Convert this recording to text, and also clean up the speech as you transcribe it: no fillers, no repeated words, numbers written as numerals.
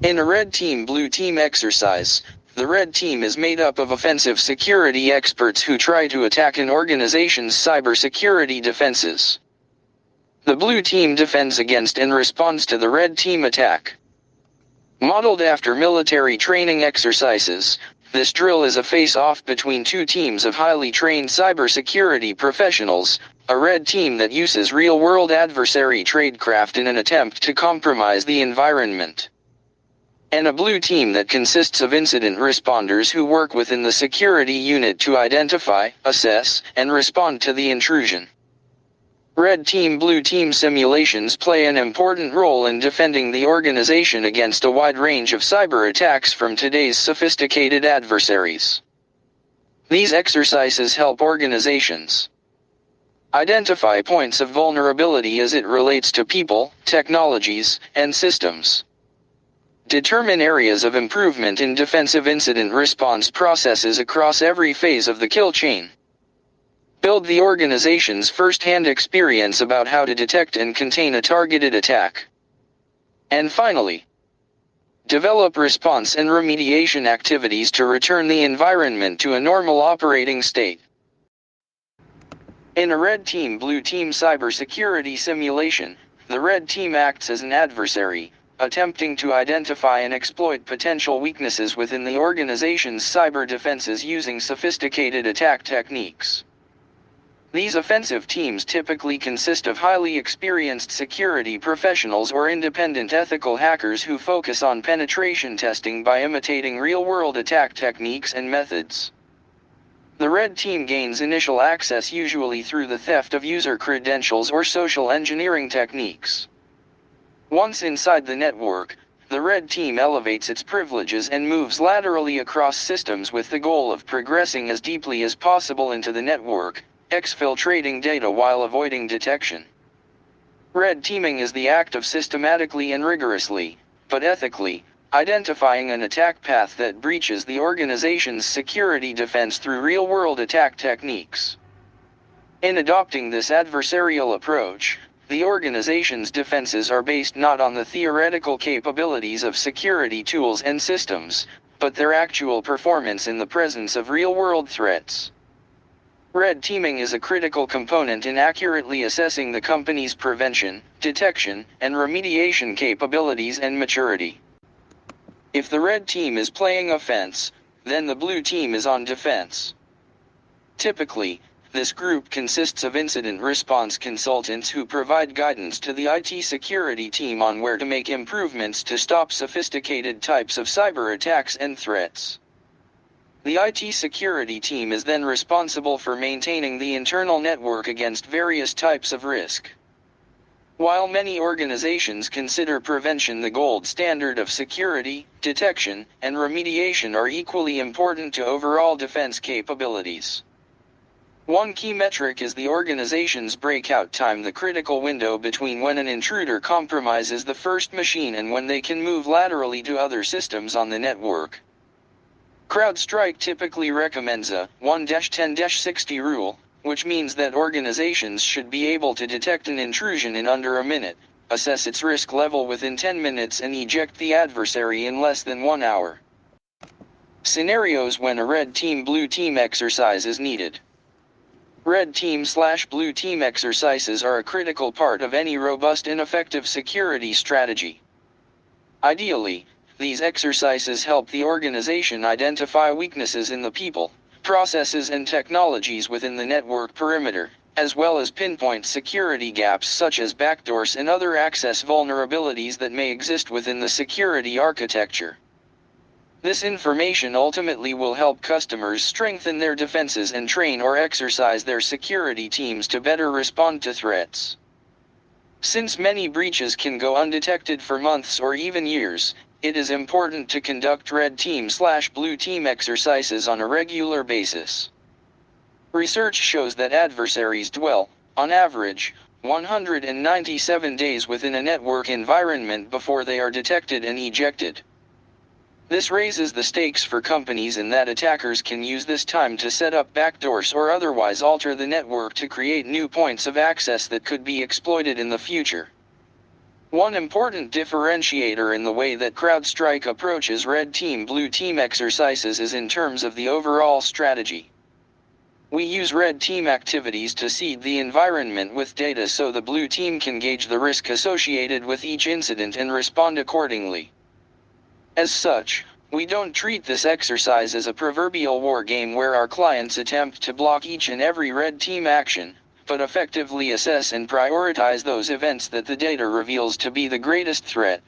In a red team blue team exercise, the red team is made up of offensive security experts who try to attack an organization's cybersecurity defenses. The blue team defends against and responds to the red team attack. Modeled after military training exercises, this drill is a face-off between two teams of highly trained cybersecurity professionals, a red team that uses real-world adversary tradecraft in an attempt to compromise the environment, and a blue team that consists of incident responders who work within the security unit to identify, assess, and respond to the intrusion. Red team blue team simulations play an important role in defending the organization against a wide range of cyber attacks from today's sophisticated adversaries. These exercises help organizations identify points of vulnerability as it relates to people, technologies, and systems, determine areas of improvement in defensive incident response processes across every phase of the kill chain, build the organization's first-hand experience about how to detect and contain a targeted attack, and finally, develop response and remediation activities to return the environment to a normal operating state. In a red team blue team cybersecurity simulation, the red team acts as an adversary, attempting to identify and exploit potential weaknesses within the organization's cyber defenses using sophisticated attack techniques. These offensive teams typically consist of highly experienced security professionals or independent ethical hackers who focus on penetration testing by imitating real-world attack techniques and methods. The red team gains initial access usually through the theft of user credentials or social engineering techniques. Once inside the network, the red team elevates its privileges and moves laterally across systems with the goal of progressing as deeply as possible into the network, exfiltrating data while avoiding detection. Red teaming is the act of systematically and rigorously, but ethically, identifying an attack path that breaches the organization's security defense through real-world attack techniques. In adopting this adversarial approach, the organization's defenses are based not on the theoretical capabilities of security tools and systems, but their actual performance in the presence of real-world threats. Red teaming is a critical component in accurately assessing the company's prevention, detection, and remediation capabilities and maturity. If the red team is playing offense, then the blue team is on defense. Typically, this group consists of incident response consultants who provide guidance to the IT security team on where to make improvements to stop sophisticated types of cyber attacks and threats. The IT security team is then responsible for maintaining the internal network against various types of risk. While many organizations consider prevention the gold standard of security, detection, and remediation are equally important to overall defense capabilities. One key metric is the organization's breakout time, the critical window between when an intruder compromises the first machine and when they can move laterally to other systems on the network. CrowdStrike typically recommends a 1-10-60 rule, which means that organizations should be able to detect an intrusion in under a minute, assess its risk level within 10 minutes and eject the adversary in less than 1 hour. Scenarios when a red team blue team exercise is needed. Red team/blue team exercises are a critical part of any robust and effective security strategy. Ideally, these exercises help the organization identify weaknesses in the people, processes and technologies within the network perimeter, as well as pinpoint security gaps such as backdoors and other access vulnerabilities that may exist within the security architecture. This information ultimately will help customers strengthen their defenses and train or exercise their security teams to better respond to threats. Since many breaches can go undetected for months or even years, it is important to conduct red team/blue team exercises on a regular basis. Research shows that adversaries dwell, on average, 197 days within a network environment before they are detected and ejected. This raises the stakes for companies in that attackers can use this time to set up backdoors or otherwise alter the network to create new points of access that could be exploited in the future. One important differentiator in the way that CrowdStrike approaches red team blue team exercises is in terms of the overall strategy. We use red team activities to seed the environment with data so the blue team can gauge the risk associated with each incident and respond accordingly. As such, we don't treat this exercise as a proverbial war game where our clients attempt to block each and every red team action, but effectively assess and prioritize those events that the data reveals to be the greatest threat.